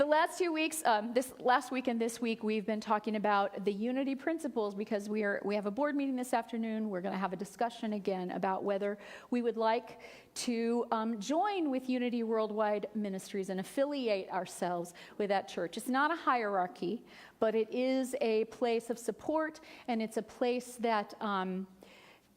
The last 2 weeks, this last week and this week, we've been talking about the unity principles because we have a board meeting this afternoon. We're going to have a discussion again about whether we would like to join with Unity Worldwide Ministries and affiliate ourselves with that church. It's not a hierarchy, but it is a place of support, and it's a place that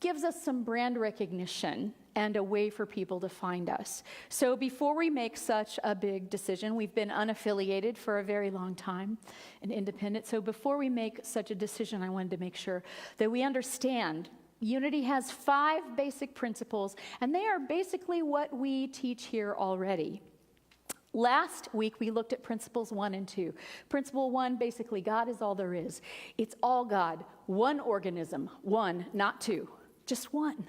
gives us some brand recognition and a way for people to find us. So before we make such a big decision, we've been unaffiliated for a very long time and independent. So before we make such a decision, I wanted to make sure that we understand Unity has 5 basic principles, and they are basically what we teach here already. Last week, we looked at principles 1 and 2. Principle 1, basically, God is all there is. It's all God, one organism, one, not two, just one.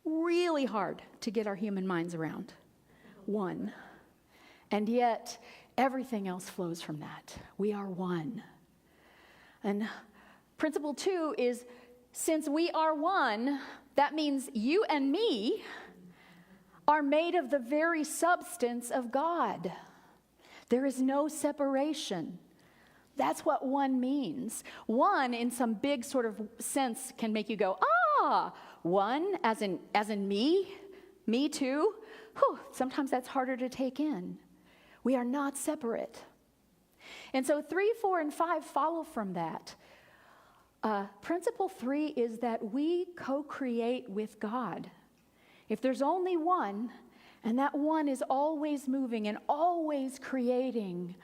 Really hard to get our human minds around. One. And yet, everything else flows from that. We are one. And principle 2 is, since we are one, that means you and me are made of the very substance of God. There is no separation. That's what one means. One, in some big sort of sense, can make you go, one, as in me too. Whew, sometimes that's harder to take in. We are not separate. And so 3, 4, and 5 follow from that. Principle 3 is that we co-create with God. If there's only one, and that one is always moving and always creating,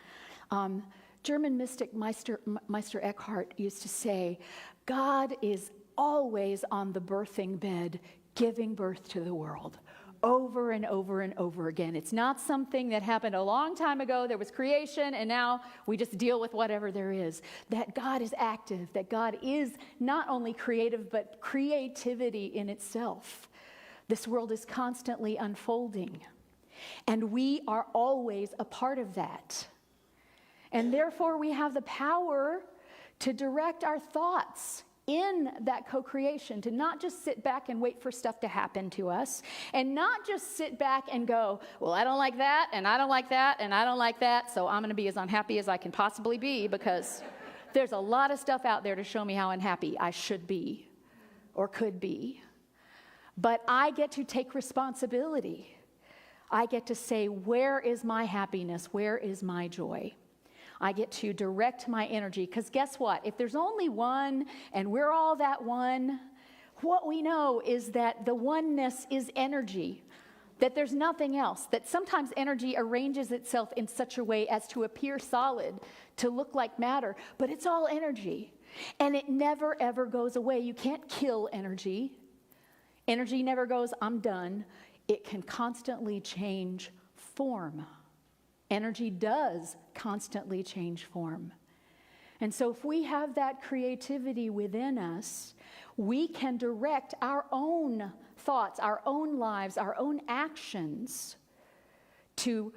German mystic Meister Eckhart used to say, God is always on the birthing bed, giving birth to the world, over and over and over again. It's not something that happened a long time ago. There was creation, and now we just deal with whatever there is. That God is active, that God is not only creative, but creativity in itself. This world is constantly unfolding, and we are always a part of that. And therefore, we have the power to direct our thoughts in that co-creation, to not just sit back and wait for stuff to happen to us, and not just sit back and go, well, I don't like that, and I don't like that, and I don't like that, so I'm going to be as unhappy as I can possibly be, because there's a lot of stuff out there to show me how unhappy I should be or could be. But I get to take responsibility. I get to say, where is my happiness? Where is my joy? I get to direct my energy, because guess what? If there's only one and we're all that one, what we know is that the oneness is energy, that there's nothing else, that sometimes energy arranges itself in such a way as to appear solid, to look like matter, but it's all energy, and it never ever goes away. You can't kill energy. Energy never goes, I'm done. It can constantly change form. Energy does constantly change form. And so if we have that creativity within us, we can direct our own thoughts, our own lives, our own actions to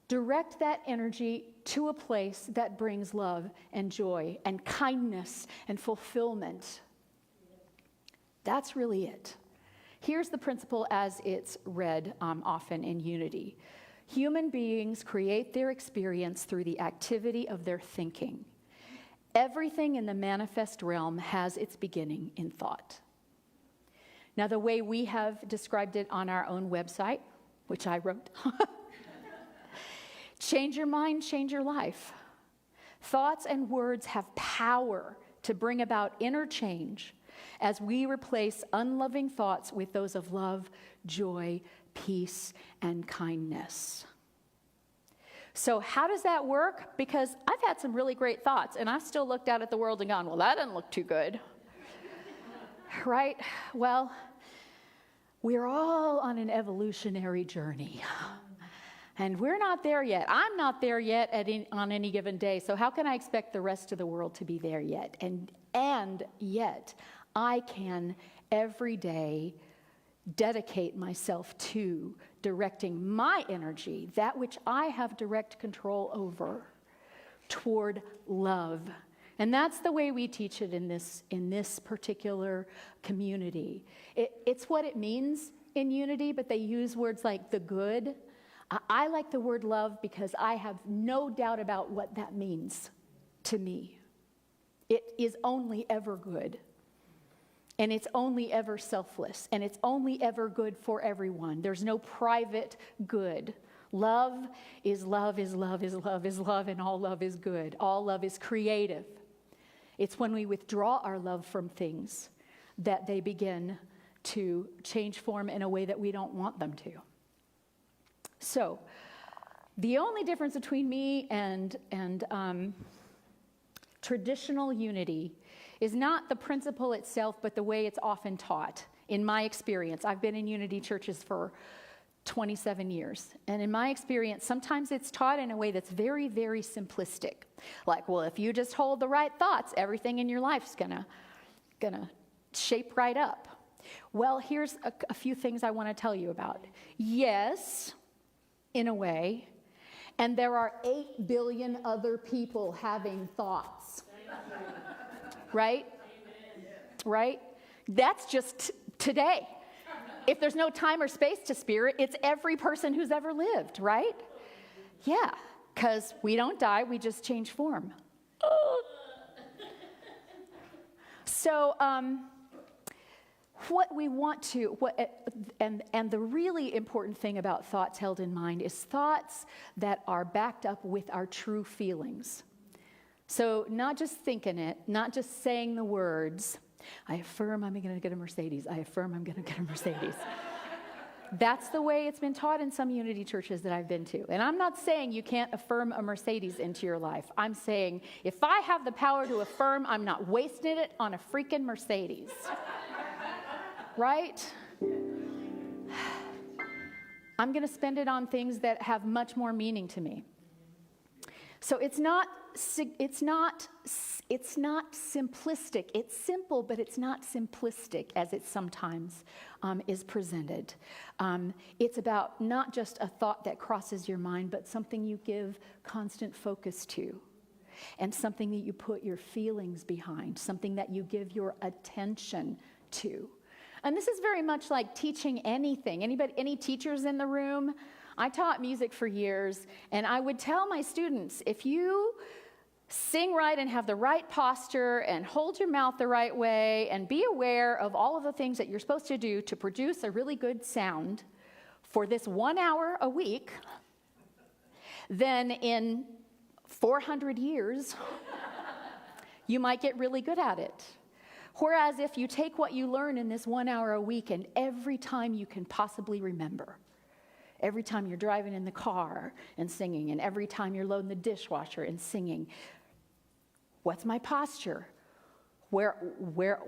direct that energy to a place that brings love and joy and kindness and fulfillment. That's really it. Here's the principle as it's read often in Unity. Human beings create their experience through the activity of their thinking. Everything in the manifest realm has its beginning in thought. Now, the way we have described it on our own website, which I wrote, change your mind, change your life. Thoughts and words have power to bring about inner change as we replace unloving thoughts with those of love, joy, peace, and kindness. So how does that work? Because I've had some really great thoughts, and I've still looked out at the world and gone, well, that doesn't look too good. Right? Well, we're all on an evolutionary journey. And we're not there yet. I'm not there yet on any given day. So how can I expect the rest of the world to be there yet? And yet, I can every day dedicate myself to directing my energy, that which I have direct control over, toward love. And that's the way we teach it in this particular community. It's what it means in Unity, but they use words like the good, I like the word love because I have no doubt about what that means to me. It is only ever good. And it's only ever selfless. And it's only ever good for everyone. There's no private good. Love is love is love is love is love, and all love is good. All love is creative. It's when we withdraw our love from things that they begin to change form in a way that we don't want them to. So, the only difference between me and traditional unity is not the principle itself, but the way it's often taught. In my experience, I've been in unity churches for 27 years. And in my experience, sometimes it's taught in a way that's very, very simplistic. Like, well, if you just hold the right thoughts, everything in your life's gonna shape right up. Well, here's a few things I want to tell you about. Yes, in a way, and there are 8 billion other people having thoughts. Right? Right? That's just today. If there's no time or space to spirit, it's every person who's ever lived, right? Yeah, because we don't die, we just change form. So, what we want to, and the really important thing about thoughts held in mind is thoughts that are backed up with our true feelings. So not just thinking it, not just saying the words, I affirm I'm going to get a Mercedes. I affirm I'm going to get a Mercedes. That's the way it's been taught in some unity churches that I've been to. And I'm not saying you can't affirm a Mercedes into your life. I'm saying if I have the power to affirm, I'm not wasting it on a freaking Mercedes. Right? I'm going to spend it on things that have much more meaning to me. So it's not simplistic. It's simple, but it's not simplistic as it sometimes is presented. It's about not just a thought that crosses your mind, but something you give constant focus to, and something that you put your feelings behind, something that you give your attention to. And this is very much like teaching anything. Any teachers in the room? I taught music for years, and I would tell my students, if you sing right and have the right posture and hold your mouth the right way and be aware of all of the things that you're supposed to do to produce a really good sound for this 1 hour a week, then in 400 years, you might get really good at it. Whereas if you take what you learn in this 1 hour a week and every time you can possibly remember, every time you're driving in the car and singing, and every time you're loading the dishwasher and singing, what's my posture? Where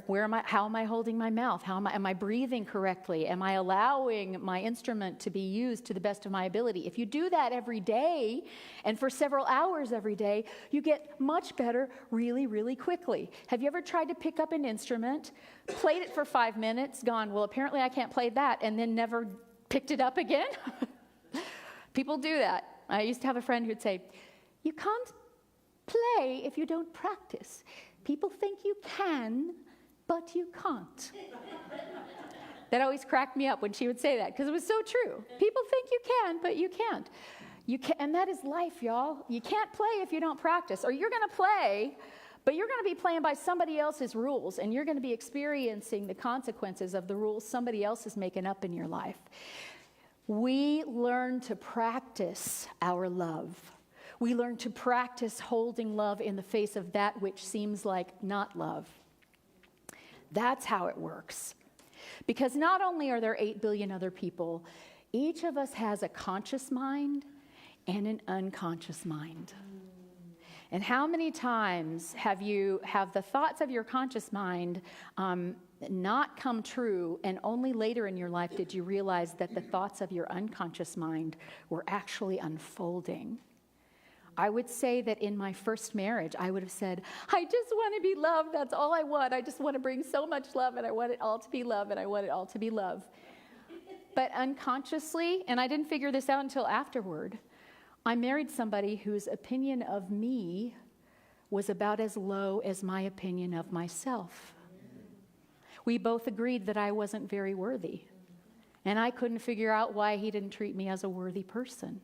am I? How am I holding my mouth? Am I breathing correctly? Am I allowing my instrument to be used to the best of my ability? If you do that every day and for several hours every day, you get much better really, really quickly. Have you ever tried to pick up an instrument, played it for 5 minutes, gone, well, apparently I can't play that, and then never picked it up again? People do that. I used to have a friend who'd say, you can't play if you don't practice. People think you can, but you can't. That always cracked me up when she would say that, because it was so true. People think you can, but you can't. And that is life, y'all. You can't play if you don't practice. Or you're going to play, but you're going to be playing by somebody else's rules, and you're going to be experiencing the consequences of the rules somebody else is making up in your life. We learn to practice our love. We learn to practice holding love in the face of that which seems like not love. That's how it works. Because not only are there 8 billion other people, each of us has a conscious mind and an unconscious mind. And how many times have the thoughts of your conscious mind not come true, and only later in your life did you realize that the thoughts of your unconscious mind were actually unfolding? I would say that in my first marriage, I would have said, I just want to be loved. That's all I want. I just want to bring so much love, and I want it all to be love, and I want it all to be love. But unconsciously, and I didn't figure this out until afterward, I married somebody whose opinion of me was about as low as my opinion of myself. We both agreed that I wasn't very worthy. And I couldn't figure out why he didn't treat me as a worthy person.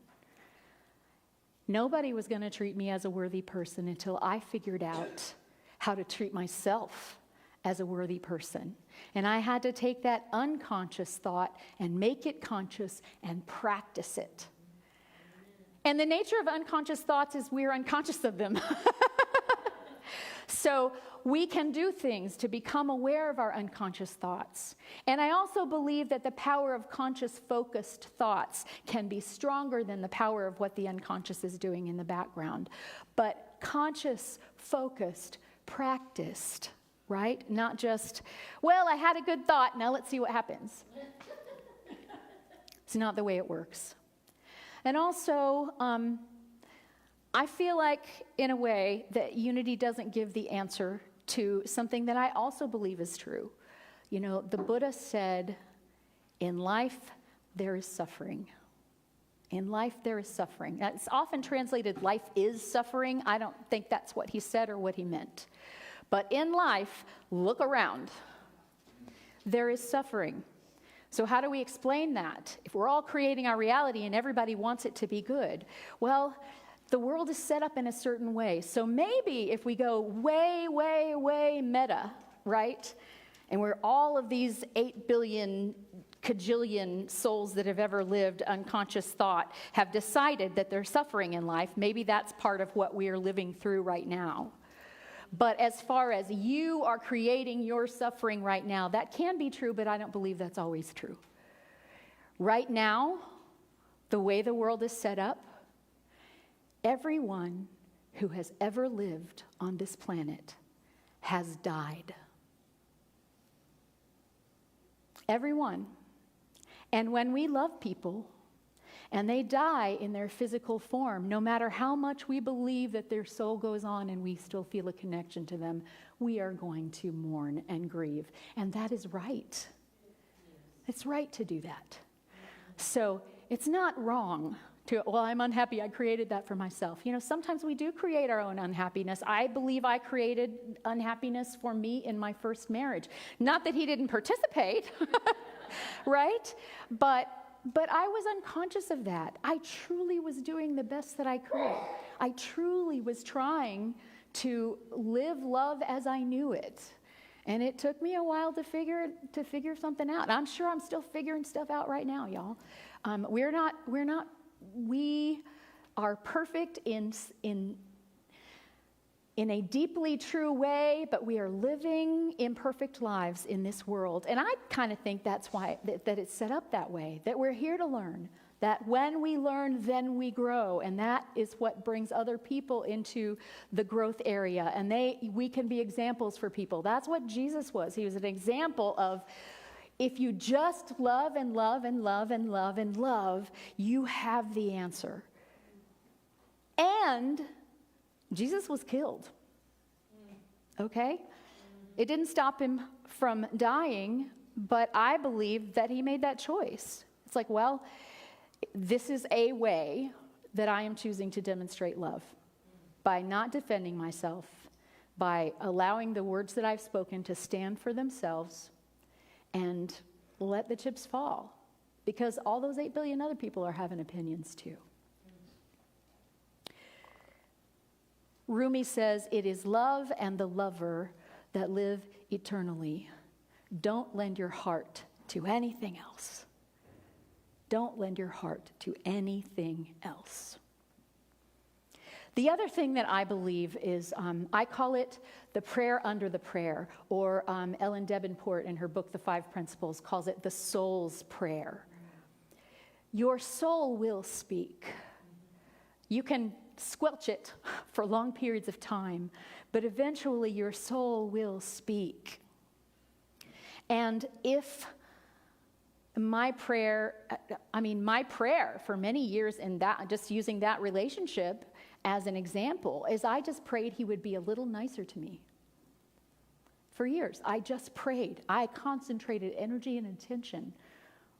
Nobody was going to treat me as a worthy person until I figured out how to treat myself as a worthy person. And I had to take that unconscious thought and make it conscious and practice it. And the nature of unconscious thoughts is we're unconscious of them. So we can do things to become aware of our unconscious thoughts. And I also believe that the power of conscious, focused thoughts can be stronger than the power of what the unconscious is doing in the background. But conscious, focused, practiced, right? Not just, well, I had a good thought, now let's see what happens. It's not the way it works. And also, I feel like, in a way, that unity doesn't give the answer to something that I also believe is true. You know, the Buddha said, in life, there is suffering. In life, there is suffering. Now, it's often translated, life is suffering. I don't think that's what he said or what he meant. But in life, look around. There is suffering. So how do we explain that? If we're all creating our reality and everybody wants it to be good, well, the world is set up in a certain way. So maybe if we go way, way, way meta, right? And we're all of these 8 billion cajillion souls that have ever lived unconscious thought have decided that they're suffering in life. Maybe that's part of what we are living through right now. But as far as you are creating your suffering right now, that can be true, but I don't believe that's always true. Right now, the way the world is set up, everyone who has ever lived on this planet has died. Everyone. And when we love people and they die in their physical form, no matter how much we believe that their soul goes on and we still feel a connection to them, we are going to mourn and grieve. And that is right. It's right to do that. So it's not wrong to, well, I'm unhappy, I created that for myself. You know, sometimes we do create our own unhappiness. I believe I created unhappiness for me in my first marriage. Not that he didn't participate, right? But I was unconscious of that. I truly was doing the best that I could. I truly was trying to live love as I knew it. And it took me a while to figure something out. I'm sure I'm still figuring stuff out right now, y'all. We are perfect in a deeply true way, but we are living imperfect lives in this world. And I kind of think that's why that it's set up that way, that we're here to learn, that when we learn, then we grow. And that is what brings other people into the growth area. And we can be examples for people. That's what Jesus was. He was an example of, if you just love and love and love and love and love, you have the answer. And Jesus was killed. Okay? It didn't stop him from dying, but I believe that he made that choice. It's like, well, this is a way that I am choosing to demonstrate love, by not defending myself, by allowing the words that I've spoken to stand for themselves and let the chips fall, because all those 8 billion other people are having opinions too. Rumi says, it is love and the lover that live eternally. Don't lend your heart to anything else. Don't lend your heart to anything else. The other thing that I believe is, I call it the prayer under the prayer, or Ellen Davenport in her book, The 5 Principles, calls it the soul's prayer. Your soul will speak. You can squelch it for long periods of time, but eventually your soul will speak. And if my prayer for many years in that, just using that relationship as an example, is I just prayed he would be a little nicer to me. For years, I just prayed. I concentrated energy and attention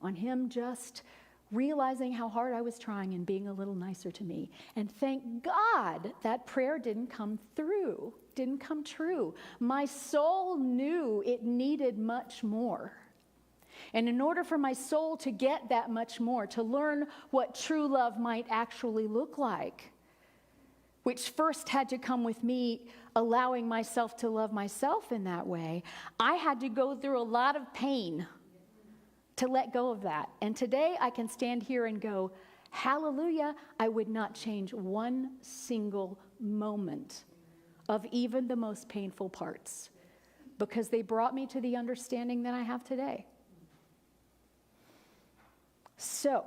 on him just realizing how hard I was trying and being a little nicer to me. And thank God that prayer didn't come true. My soul knew it needed much more. And in order for my soul to get that much more, to learn what true love might actually look like, which first had to come with me allowing myself to love myself in that way, I had to go through a lot of pain to let go of that. And today I can stand here and go, hallelujah, I would not change one single moment of even the most painful parts, because they brought me to the understanding that I have today. So,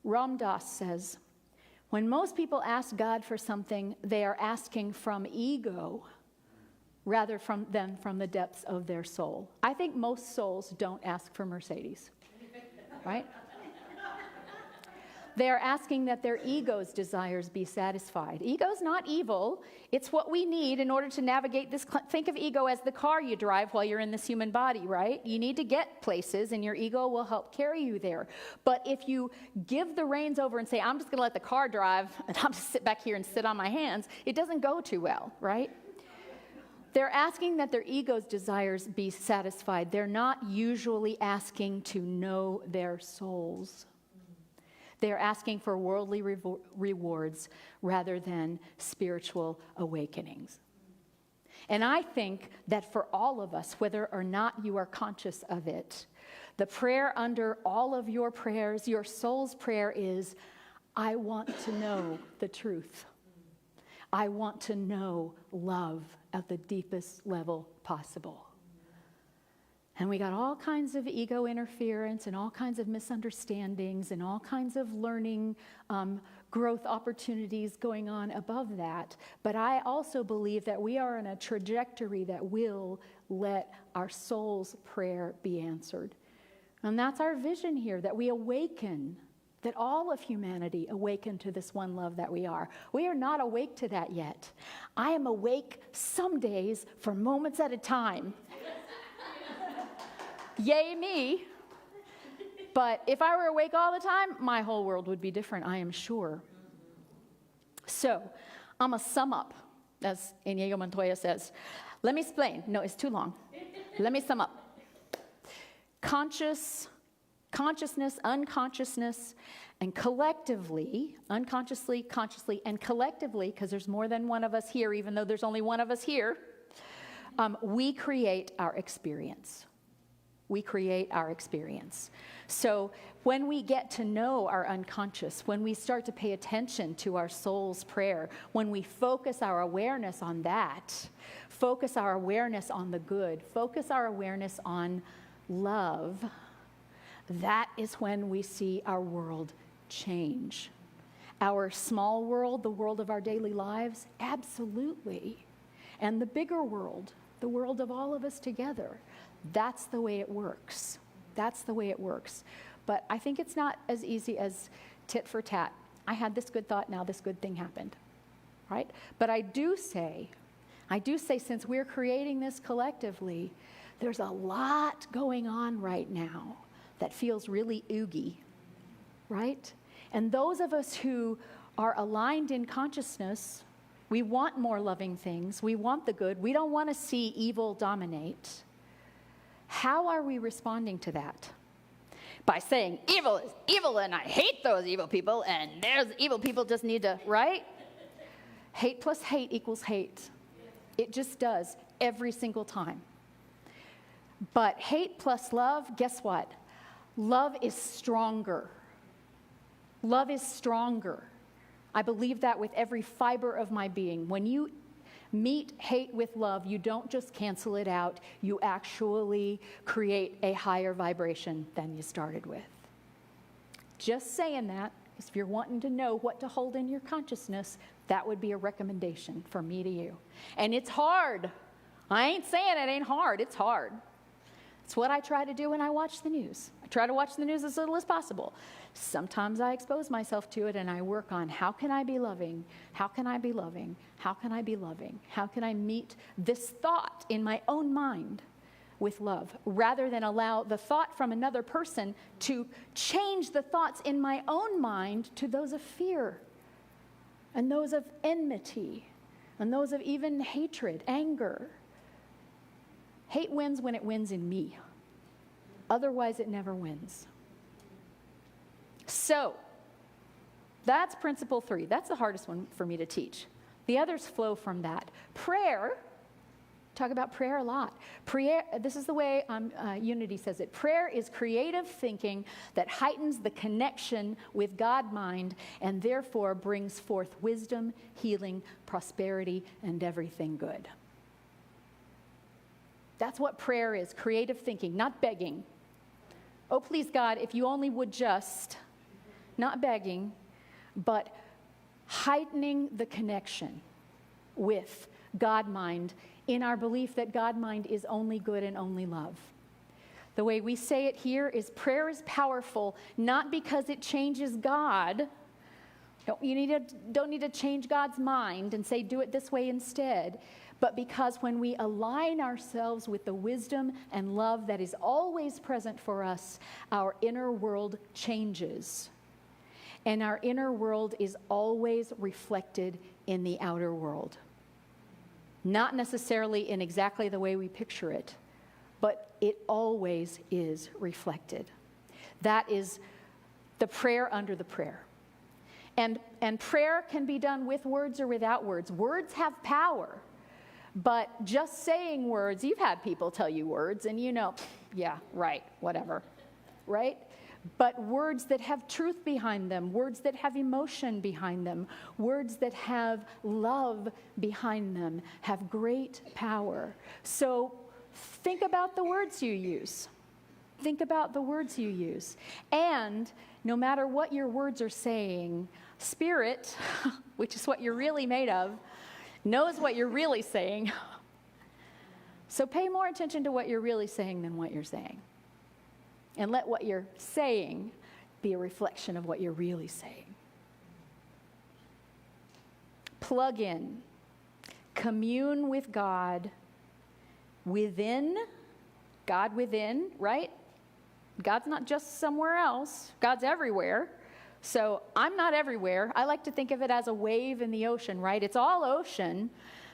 Ram Dass says, when most people ask God for something, they are asking from ego rather than from the depths of their soul. I think most souls don't ask for Mercedes, right? They are asking that their ego's desires be satisfied. Ego's not evil. It's what we need in order to navigate this. Think of ego as the car you drive while you're in this human body, right? You need to get places, and your ego will help carry you there. But if you give the reins over and say, I'm just going to let the car drive, and I'm just sit back here and sit on my hands, it doesn't go too well, right? They're asking that their ego's desires be satisfied. They're not usually asking to know their souls. They're asking for worldly rewards rather than spiritual awakenings. And I think that for all of us, whether or not you are conscious of it, the prayer under all of your prayers, your soul's prayer is, I want to know the truth. I want to know love at the deepest level possible. And we got all kinds of ego interference and all kinds of misunderstandings and all kinds of learning growth opportunities going on above that. But I also believe that we are on a trajectory that will let our soul's prayer be answered. And that's our vision here, that we awaken, that all of humanity awaken to this one love that we are. We are not awake to that yet. I am awake some days for moments at a time. Yay me. But if I were awake all the time, my whole world would be different, I am sure. So, I'm going to sum up, as Inigo Montoya says. Let me explain. No, it's too long. Let me sum up. Consciousness, unconsciousness, and collectively, unconsciously, consciously, and collectively, because there's more than one of us here, even though there's only one of us here, we create our experience. We create our experience. So when we get to know our unconscious, when we start to pay attention to our soul's prayer, when we focus our awareness on that, focus our awareness on the good, focus our awareness on love, that is when we see our world change. Our small world, the world of our daily lives, absolutely. And the bigger world, the world of all of us together, that's the way it works. That's the way it works. But I think it's not as easy as tit for tat. I had this good thought, now this good thing happened, right? But I do say, since we're creating this collectively, there's a lot going on right now that feels really oogie, right? And those of us who are aligned in consciousness, we want more loving things. We want the good. We don't want to see evil dominate. How are we responding to that? By saying, evil is evil, and I hate those evil people, and there's evil people just need to, right? Hate plus hate equals hate. It just does, every single time. But hate plus love, guess what? Love is stronger. Love is stronger. I believe that with every fiber of my being. When you meet hate with love, you don't just cancel it out, you actually create a higher vibration than you started with. Just saying that, because if you're wanting to know what to hold in your consciousness, that would be a recommendation from me to you. And it's hard. I ain't saying it ain't hard, it's hard. It's what I try to do when I watch the news. I try to watch the news as little as possible. Sometimes I expose myself to it and I work on how can I be loving? How can I be loving? How can I be loving? How can I meet this thought in my own mind with love, rather than allow the thought from another person to change the thoughts in my own mind to those of fear and those of enmity and those of even hatred, anger. Hate wins when it wins in me. Otherwise, it never wins. So, that's principle 3. That's the hardest one for me to teach. The others flow from that. Prayer, talk about prayer a lot. Prayer, this is the way Unity says it. Prayer is creative thinking that heightens the connection with God-mind and therefore brings forth wisdom, healing, prosperity, and everything good. That's what prayer is, creative thinking, not begging. Oh, please, God, if you only would just, not begging, but heightening the connection with God-mind in our belief that God-mind is only good and only love. The way we say it here is prayer is powerful not because it changes God. You don't need to change God's mind and say, do it this way instead. But because when we align ourselves with the wisdom and love that is always present for us, our inner world changes. And our inner world is always reflected in the outer world. Not necessarily in exactly the way we picture it, but it always is reflected. That is the prayer under the prayer. And prayer can be done with words or without words. Words have power, but just saying words, you've had people tell you words and you know, yeah, right, whatever, right? But words that have truth behind them, words that have emotion behind them, words that have love behind them have great power. So think about the words you use. Think about the words you use. And no matter what your words are saying, Spirit, which is what you're really made of, knows what you're really saying. So pay more attention to what you're really saying than what you're saying. And let what you're saying be a reflection of what you're really saying. Plug in. Commune with God within. God within, right? God's not just somewhere else. God's everywhere. So I'm not everywhere. I like to think of it as a wave in the ocean, right? It's all ocean.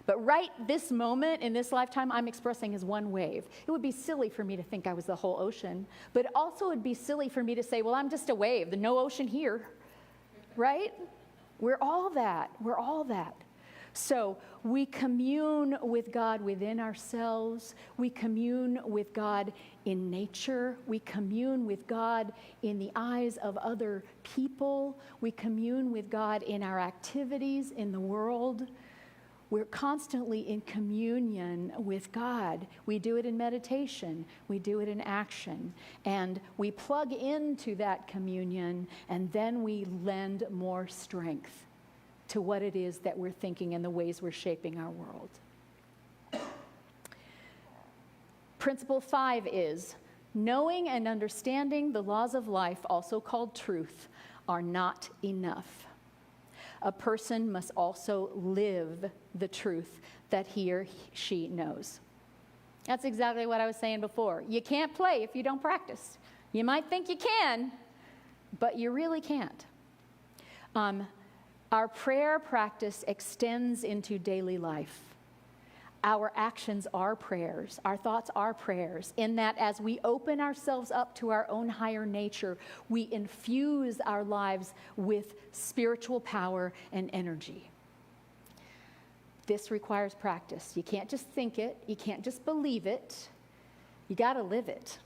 But right this moment in this lifetime, I'm expressing as one wave. It would be silly for me to think I was the whole ocean. But also it would be silly for me to say, well, I'm just a wave. There's no ocean here. Right? We're all that. We're all that. So we commune with God within ourselves. We commune with God in nature. We commune with God in the eyes of other people. We commune with God in our activities in the world. We're constantly in communion with God. We do it in meditation. We do it in action. And we plug into that communion, and then we lend more strength to what it is that we're thinking and the ways we're shaping our world. Principle 5 is, knowing and understanding the laws of life, also called truth, are not enough. A person must also live the truth that he or she knows. That's exactly what I was saying before. You can't play if you don't practice. You might think you can, but you really can't. Our prayer practice extends into daily life. Our actions are prayers. Our thoughts are prayers, in that as we open ourselves up to our own higher nature, we infuse our lives with spiritual power and energy. This requires practice. You can't just think it. You can't just believe it. You got to live it.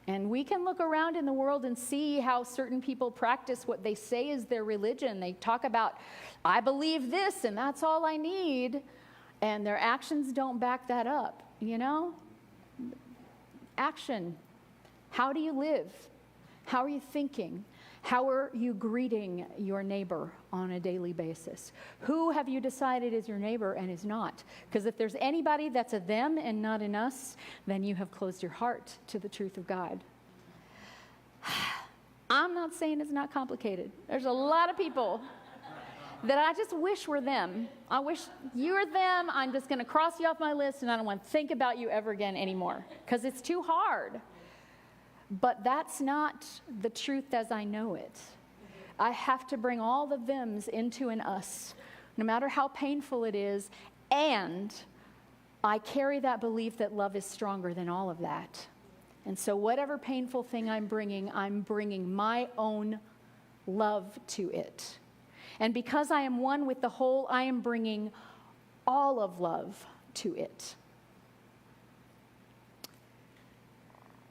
And we can look around in the world and see how certain people practice what they say is their religion. They talk about, I believe this and that's all I need. And their actions don't back that up, you know? Action. How do you live? How are you thinking? How are you greeting your neighbor on a daily basis? Who have you decided is your neighbor and is not? Because if there's anybody that's a them and not an us, then you have closed your heart to the truth of God. I'm not saying it's not complicated. There's a lot of people that I just wish were them. I wish you were them. I'm just going to cross you off my list, and I don't want to think about you ever again anymore, because it's too hard. But that's not the truth as I know it. I have to bring all the thems into an us, no matter how painful it is, and I carry that belief that love is stronger than all of that. And so whatever painful thing I'm bringing my own love to it. And because I am one with the whole, I am bringing all of love to it.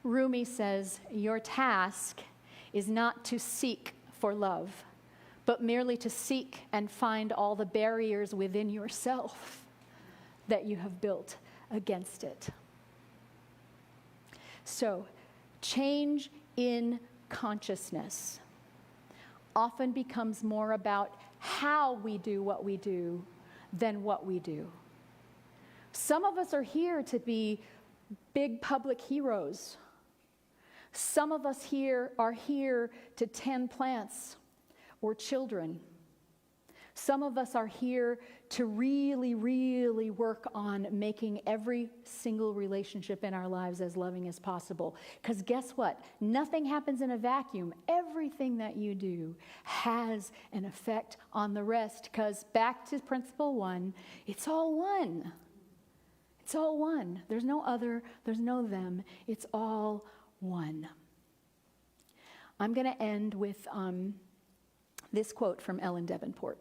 Rumi says, your task is not to seek for love, but merely to seek and find all the barriers within yourself that you have built against it. So, change in consciousness often becomes more about how we do what we do than what we do. Some of us are here to be big public heroes. Some of us here are here to tend plants or children. Some of us are here to really, really work on making every single relationship in our lives as loving as possible. Because guess what? Nothing happens in a vacuum. Everything that you do has an effect on the rest. Because back to principle 1, it's all one. It's all one. There's no other. There's no them. It's all one. I'm going to end with this quote from Ellen Davenport.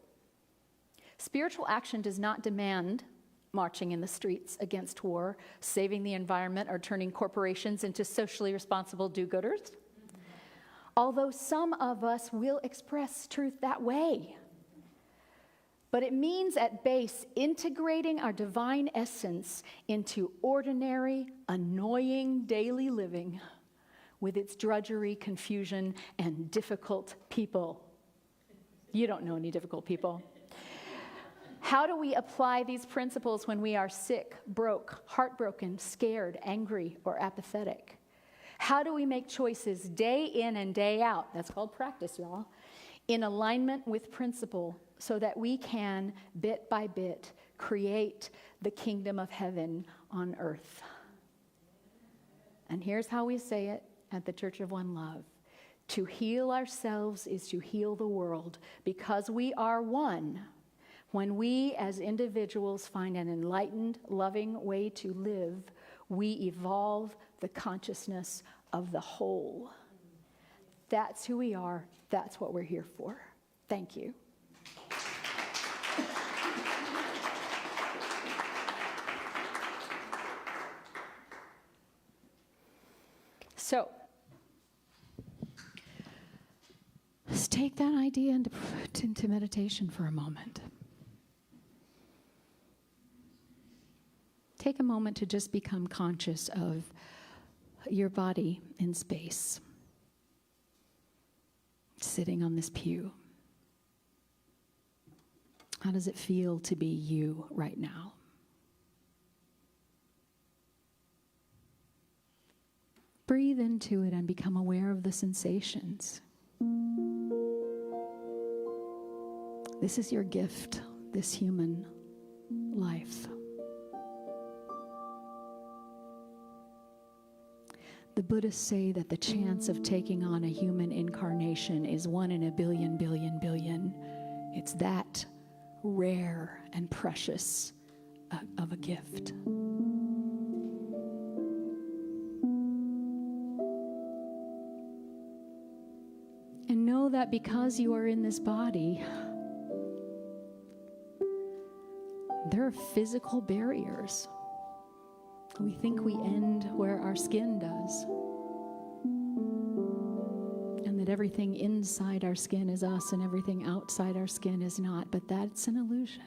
Spiritual action does not demand marching in the streets against war, saving the environment, or turning corporations into socially responsible do-gooders. Although some of us will express truth that way. But it means at base integrating our divine essence into ordinary, annoying daily living with its drudgery, confusion, and difficult people. You don't know any difficult people. How do we apply these principles when we are sick, broke, heartbroken, scared, angry, or apathetic? How do we make choices day in and day out, that's called practice, y'all, in alignment with principle so that we can, bit by bit, create the kingdom of heaven on earth? And here's how we say it at the Church of One Love. To heal ourselves is to heal the world, because we are one. When we as individuals find an enlightened, loving way to live, we evolve the consciousness of the whole. That's who we are. That's what we're here for. Thank you. So, let's take that idea and put into meditation for a moment. Take a moment to just become conscious of your body in space, sitting on this pew. How does it feel to be you right now? Breathe into it and become aware of the sensations. This is your gift, this human life. The Buddhists say that the chance of taking on a human incarnation is 1 in a billion, billion, billion. It's that rare and precious of a gift. And know that because you are in this body, there are physical barriers. We think we end where our skin does. And that everything inside our skin is us and everything outside our skin is not. But that's an illusion.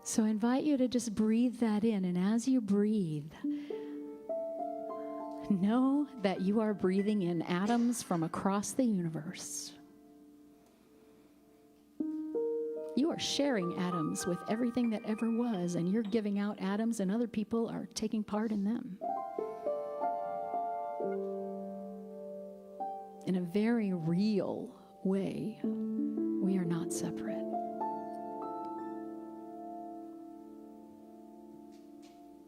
So I invite you to just breathe that in. And as you breathe, know that you are breathing in atoms from across the universe. You are sharing atoms with everything that ever was, and you're giving out atoms, and other people are taking part in them. In a very real way, we are not separate.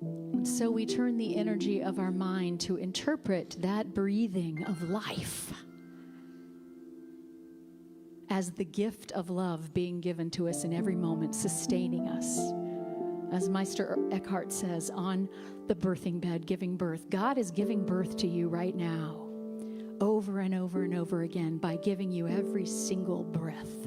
And so we turn the energy of our mind to interpret that breathing of life as the gift of love being given to us in every moment, sustaining us as Meister Eckhart says, on the birthing bed, giving birth. God is giving birth to you right now, over and over and over again, by giving you every single breath.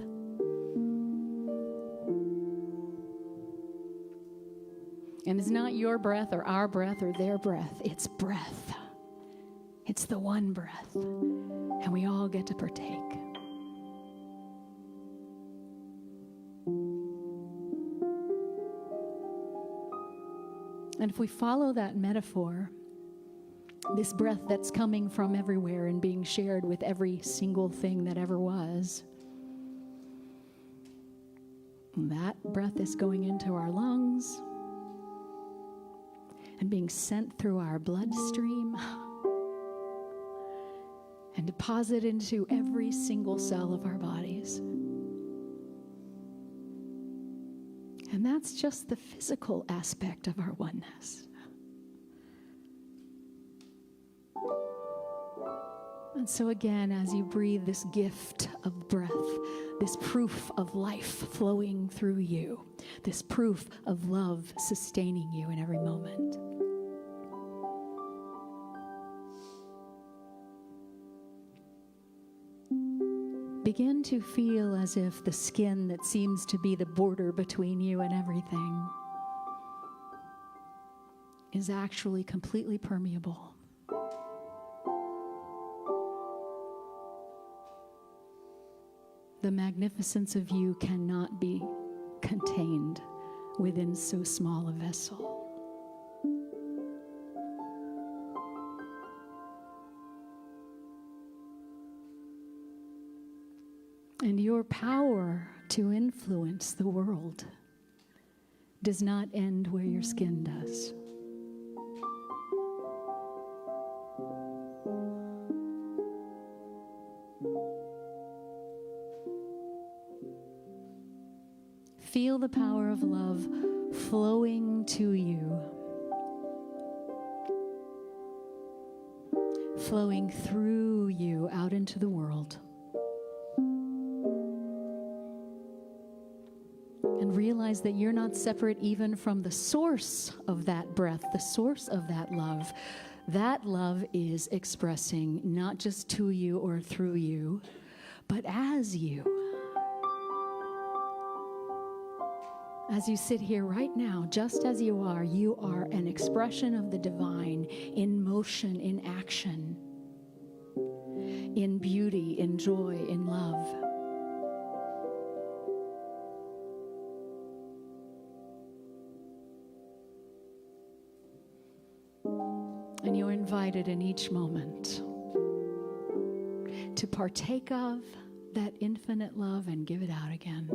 And it's not your breath or our breath or their breath. It's breath. It's the one breath. And we all get to partake. And if we follow that metaphor, this breath that's coming from everywhere and being shared with every single thing that ever was, that breath is going into our lungs and being sent through our bloodstream and deposited into every single cell of our bodies. And that's just the physical aspect of our oneness. And so again, as you breathe this gift of breath, this proof of life flowing through you, this proof of love sustaining you in every moment. Begin to feel as if the skin that seems to be the border between you and everything is actually completely permeable. The magnificence of you cannot be contained within so small a vessel. And your power to influence the world does not end where your skin does. Feel the power of love flowing to you, flowing through you out into the world. And realize that you're not separate even from the source of that breath, the source of that love. That love is expressing not just to you or through you, but as you. As you sit here right now, just as you are an expression of the divine in motion, in action, in beauty, in joy, in love. And you're invited in each moment to partake of that infinite love and give it out again.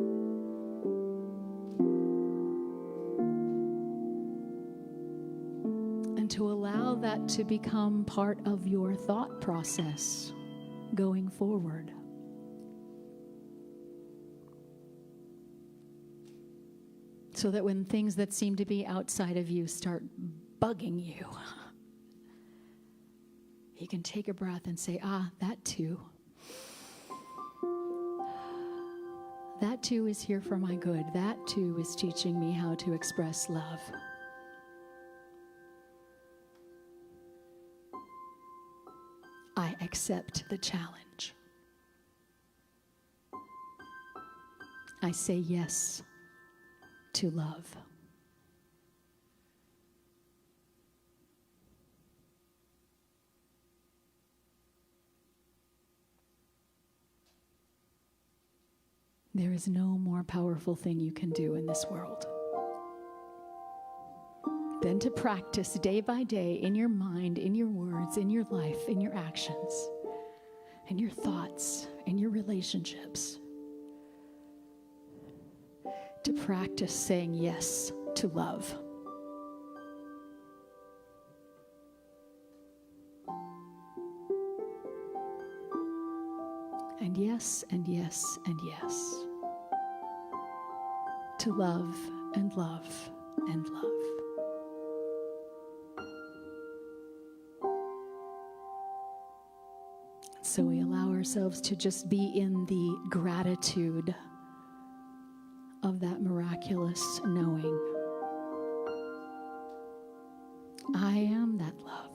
And to allow that to become part of your thought process going forward. So that when things that seem to be outside of you start bugging you, you can take a breath and say, that too. That too is here for my good. That too is teaching me how to express love. I accept the challenge. I say yes to love. There is no more powerful thing you can do in this world than to practice day by day in your mind, in your words, in your life, in your actions, in your thoughts, in your relationships. To practice saying yes to love. And yes, and yes, and yes. To love and love and love. So we allow ourselves to just be in the gratitude of that miraculous knowing I am that love.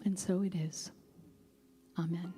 And so it is. Amen.